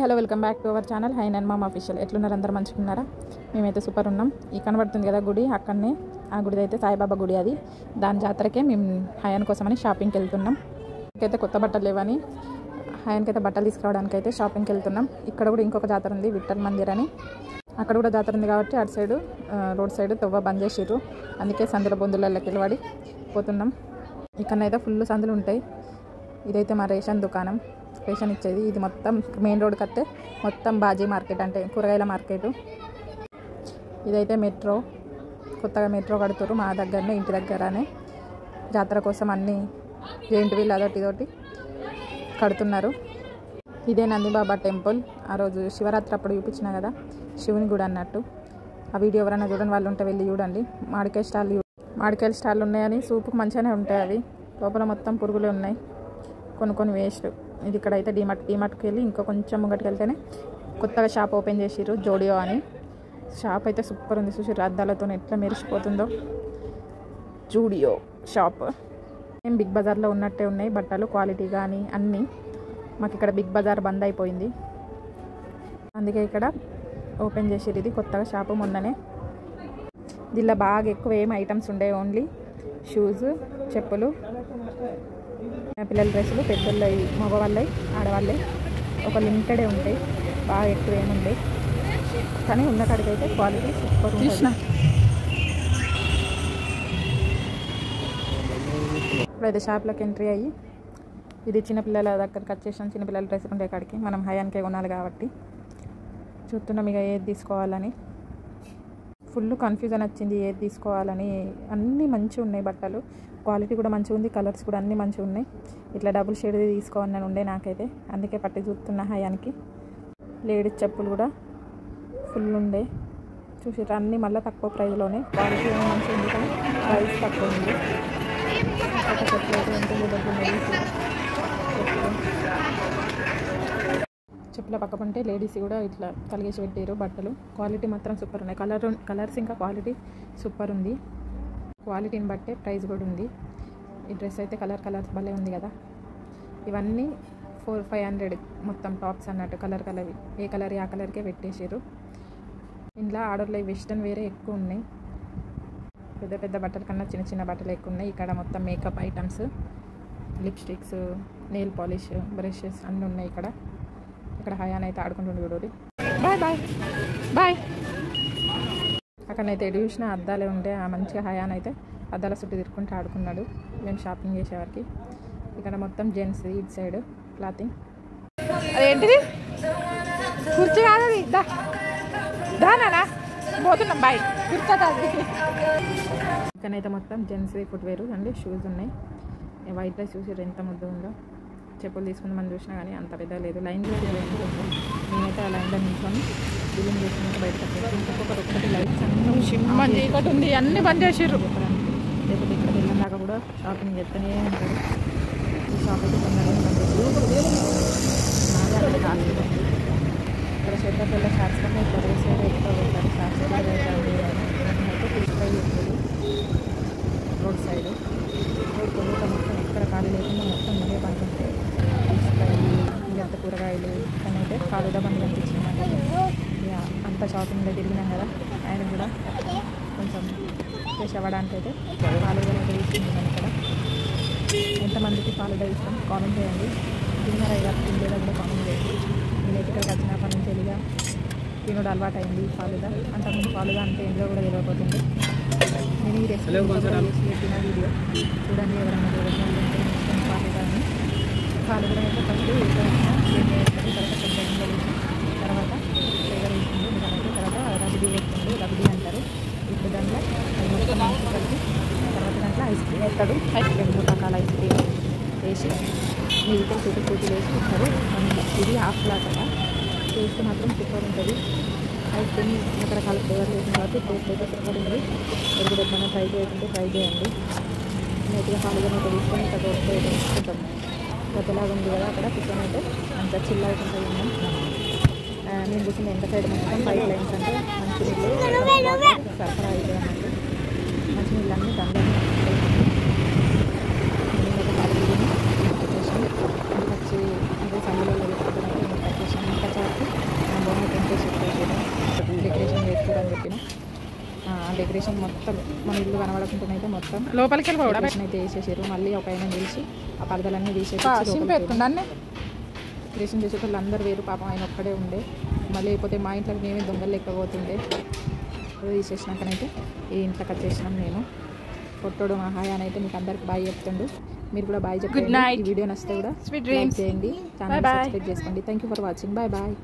Hello welcome back to our channel high and mom official. ఎట్లున్నారు అందరూ మంచిగున్నారా? మేమైతే super ఉన్నాం. ఈ కనబడుతుంది కదా గుడి, అక్కడనే ఆ గుడి అయితే సాయిబాబా గుడి. అది దాని జాతరకే మేము హయాన్ కోసమని షాపింగ్కి వెళ్తున్నాం. ఇంకైతే కొత్త బట్టలు లేవని హయాన్కి అయితే బట్టలు తీసుకురావడానికి అయితే షాపింగ్కి వెళ్తున్నాం. ఇక్కడ కూడా ఇంకొక జాతర ఉంది, విఠల్ మందిర్ అని. అక్కడ కూడా జాతర ఉంది కాబట్టి అటు సైడు రోడ్ సైడ్ తవ్వ బంద్ చేసిర్రు. అందుకే సందుల బొందులకి వెళ్ళబడి పోతున్నాం. ఇక్కడనైతే ఫుల్ సందులు ఉంటాయి. ఇదైతే మా రేషన్ దుకాణం, రేషన్ ఇచ్చేది. ఇది మొత్తం మెయిన్ రోడ్ కట్టే మొత్తం బాజీ మార్కెట్, అంటే కూరగాయల మార్కెట్. ఇదైతే మెట్రో, కొత్తగా మెట్రో కడుతురు మా దగ్గరనే, ఇంటి దగ్గరనే. జాతర కోసం అన్ని జెయింట్ వీల్ అదొకటి ఇదొకటి కడుతున్నారు. ఇదే నందిబాబా టెంపుల్. ఆ రోజు శివరాత్రి అప్పుడు చూపించిన కదా, శివుని గుడి అన్నట్టు. ఆ వీడియో ఎవరైనా చూడని వాళ్ళు ఉంటే వెళ్ళి చూడండి. మామిడికాయల స్టాళ్ళు ఉన్నాయని, సూపుకు మంచిగానే ఉంటాయి అవి. లోపల మొత్తం పురుగులే ఉన్నాయి, కొన్ని వేస్ట్. ఇది ఇక్కడైతే డీమార్ట్కి వెళ్ళి ఇంకో కొంచెం ముంగటికి వెళ్తేనే కొత్తగా షాప్ ఓపెన్ చేసిర్రు, జోడియో అని. షాప్ అయితే సూపర్ ఉంది, చూసి అద్దాలతో ఎట్లా మెరిసిపోతుందో. జూడియో షాప్ మేము బిగ్ బజార్లో ఉన్నట్టే ఉన్నాయి బట్టలు, క్వాలిటీ కానీ అన్నీ. మాకు ఇక్కడ బిగ్ బజార్ బంద్ అయిపోయింది, అందుకే ఇక్కడ ఓపెన్ చేసిర్రు. ఇది కొత్తగా షాపు మొన్ననే. దీనిలో బాగా ఎక్కువ ఏం ఐటమ్స్ ఉండే, ఓన్లీ షూస్, చెప్పులు, పిల్లల డ్రెస్సులు, పెద్దోళ్ళవి, మగవాళ్ళవి, ఆడవాళ్ళవి ఒక లిమిటెడే ఉంటాయి. బాగా ఎక్కువ ఏముంటాయి, కానీ ఉన్న కాడికి అయితే క్వాలిటీ సూపర్ ఉంటుంది. ఇప్పుడైతే షాప్లోకి ఎంట్రీ అయ్యి, ఇది చిన్నపిల్లల దగ్గరికి వచ్చేసాం. చిన్నపిల్లల డ్రెస్సులు ఉండే కాడికి మనం హయాన్కే కొనాలి కాబట్టి చూస్తున్నాం ఇక ఏది తీసుకోవాలని. ఫుల్ కన్ఫ్యూజన్ వచ్చింది ఏది తీసుకోవాలని. అన్నీ మంచిగా ఉన్నాయి బట్టలు, క్వాలిటీ కూడా మంచిగా ఉంది, కలర్స్ కూడా అన్నీ మంచిగా ఉన్నాయి. ఇట్లా డబుల్ షేడ్ది తీసుకోవాలని ఉండే నాకైతే, అందుకే పట్టి చూస్తున్నా హయాన్కి. లేడీస్ చెప్పులు కూడా ఫుల్ ఉండే, చూసి అన్నీ మళ్ళీ తక్కువ ప్రైస్లోనే. క్వాలిటీ మంచిగా ఉంది కానీ ప్రైస్ తక్కువ ఉంది. ఒక చెప్పులు అయితే ఎంత డబ్బులు చెప్పుల పక్క పంటే లేడీస్ కూడా ఇట్లా కలిగేసి పెట్టారు బట్టలు. క్వాలిటీ మాత్రం సూపర్ ఉన్నాయి. కలర్స్ ఇంకా క్వాలిటీ సూపర్ ఉంది. క్వాలిటీని బట్టే ప్రైస్ కూడా ఉంది. ఈ డ్రెస్ అయితే కలర్స్ భలే ఉంది కదా. ఇవన్నీ 400-500 మొత్తం టాప్స్ అన్నట్టు, కలర్వి. ఏ కలర్ ఆ కలర్కే పెట్టేసారు. ఇంట్లో ఆర్డర్లో వెస్టర్న్ వేరే ఎక్కువ ఉన్నాయి. పెద్ద బట్టల కన్నా చిన్న బట్టలు ఎక్కువ ఉన్నాయి. ఇక్కడ మొత్తం makeup items, lipsticks, nail polish, brushes అన్నీ ఉన్నాయి ఇక్కడ. ఇక్కడ హయాన్ అయితే ఆడుకుంటుండే చూడండి. బాయ్. అక్కడనైతే ఎటు చూసినా అద్దాలే ఉండే. ఆ మంచిగా హయాన్ అయితే అద్దాల చుట్టూ తిరుక్కుంటూ ఆడుకున్నాడు మేము షాపింగ్ చేసేవారికి. ఇక్కడ మొత్తం జెంట్స్, ఇటు సైడ్ క్లాతింగ్. అదేంటిది కుర్చీ కాదది, దానా పోతున్నాం బాయ్, కుర్తా అది. ఇక్కడనైతే మొత్తం జెంట్స్ ఫుట్వేర్ అండి, షూస్ ఉన్నాయి. వైట్ డ్రెస్ చూసి ఎంత ముద్దు ఉందో. చెప్పులు తీసుకుందామని చూసినా కానీ అంత పెద్ద లేదు. లైన్లో నేనైతే ఆ లైన్లో నిల్చొని బిల్లింగ్ చేసుకున్నాక బయటకు వచ్చేసి ఇంకొకటి లైట్స్ అన్నీ ఇక్కడ ఉంది, అన్నీ బంద్ చేసిర్రు. లేకపోతే ఇక్కడ వెళ్ళిన దాకా కూడా షాపింగ్ చేస్తూనే ఉంటారు. ఈ షాప్ అయితే తొందరగా బంద్ చేసి నాదే కాదు. ఇక్కడ చెట్ల షాప్స్ కన్నా ఇక్కడ రేసైడ్ ఎక్కువ పెట్టారు. షాప్స్ కూడా అయితే ఫిష్ ఫ్రై చేస్తుంది రోడ్ సైడ్. రోడ్ కొడుకు మొత్తం ఎక్కడ ఖాళీ లేకుండా మొత్తం ఇదే బండి ఉంటాయి. ఫిష్ ఫ్రై, ఇదంతా కూరగాయలు. కానీ అయితే ఖాళీగా బండి కనిపించింది నాకు. ఇక అంత షాపింగ్లో తిరిగినాం కదా, ఆయన కూడా కొంచెం ఫ్రెష్ అవ్వడానికి అయితే ఫాలుదా అయితే తీసుకుంటున్నాను. ఇక్కడ ఎంతమందికి ఫాలుదా ఇష్టం కామెంట్ చేయండి. తిన్నర ఇలా తిండేదా కూడా కామెంట్ చేయండి. నేను ఇక్కడికి వచ్చినప్పటి నుంచి వెళ్ళిగా తినడం అలవాటు అయింది ఫాలుదా. అంతకుముందు ఫాలుదా అంటే ఇంట్లో కూడా తెలియకపోతుంది. నేను ఈ రెసిపీ పెట్టిన వీడియో చూడండి, ఎవరైనా చూడండి. ఫాలుదా అయితే ఫస్ట్ తర్వాత ఫ్లేవర్ వేసింది, ఎందుకంటే తర్వాత రబడీ వేస్తుంది. రబడీ అంటారు. ఇప్పుడు దాంట్లో అది మొత్తం మంచి కలిపి తర్వాత దాంట్లో ఐస్ క్రీమ్ వేస్తాడు. 2 రకాల ఐస్ క్రీమ్ వేసి మిగతా కూతురు వేసి ఇస్తారు. ఇది హాఫ్ గ్లాస్ అలా. టేస్ట్ మాత్రం సూపర్ ఉంటుంది. ఐస్ క్రీమ్ రకరకాల ఫ్లేవర్లు వేసిన కాబట్టి టేస్ట్ అయితే సూపర్ ఉంది. మీరు కూడా ఎప్పుడైనా ట్రై చేయండి. నేతిగా ఫాలుగా అయితే తీసుకొని ఇంకా దోశ కొంచెం గతలాగా ఉంది కదా, అక్కడ కిచెన్ అయితే అంత చిల్ అవుతుంది. నేను కూర్చుని ఎంత సైడ్ మొత్తం 5 లైన్స్ అంటే మంచినీళ్ళు సరఫరా అవుతుంది అన్నట్టు. మంచినీళ్ళు అన్నీ దాంట్లో వచ్చి అదే సమయంలో వేసుకుంటే ఇంకా చాటు డెకరేషన్ మొత్తం మన ఇల్లు కనబడకుండా అయితే మొత్తం లోపలికి డెకరేషన్ అయితే వేసేసారు. మళ్ళీ ఒక ఆయన నిలిచి ఆ పరదలన్నీ తీసేసి డెకరేషన్ చేసే వాళ్ళు అందరూ వేరు. పాపం ఆయన ఒక్కడే ఉండే. మళ్ళీ లేకపోతే మా ఇంట్లోకి మేమే దొంగలు లేకపోతుండే. తీసేసినాకనైతే ఈ ఇంట్లోకి వచ్చేసినాం. నేను కొట్టోడు మా హాయ్ అని అయితే మీకు అందరికి బాయ్ చెప్తుండు. మీరు కూడా బాయ్ చెప్పండి. ఈ వీడియో నచ్చితే కూడా లైక్ చేయండి, ఛానల్ సబ్స్క్రైబ్ చేసుకోండి. Thank you for watching. Bye bye.